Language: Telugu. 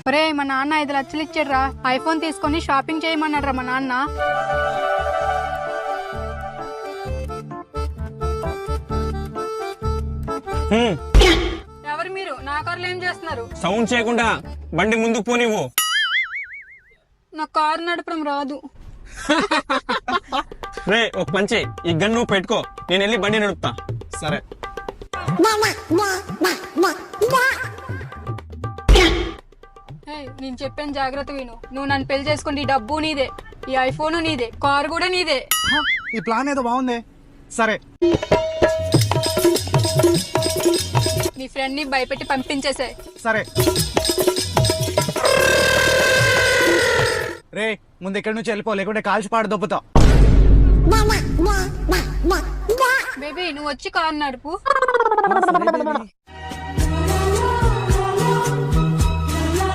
ఒరే మా నాన్న 5 లక్షలు ఇచ్చాడ్రా, ఐఫోన్ తీసుకొని షాపింగ్ చేయమన్నాడ్రా మా నాన్న. ఎవరు మీరు? నా కార్లో ఏం చేస్తున్నారు? సౌండ్ చేయకుండా బండి ముందుకు పోనివ్వు. నాకు కారు నడపడం రాదు. రే ఒక పంచే, ఈ గన్ను పెట్టుకో, నేను వెళ్ళి బండి నడుపుతా. సరే. నేను చెప్పాను జాగ్రత్త విను. నువ్వు నన్ను పెళ్లి చేసుకుంటే ఈ డబ్బు నీదే, ఈ ఐఫోన్ నీదే, కారు కూడా నీదే. ఈ ప్లాన్ ఏదో బాగుంది. సరే. నీ ఫ్రెండ్ ని భయపెట్టి పంపించేసే. సరే. రే ముందు ఎక్కడి నుంచి వెళ్ళిపో, లేకుంటే కాల్చి పాడు దొబ్బుతా. బేబీ నువ్వు వచ్చి కారు నడుపు.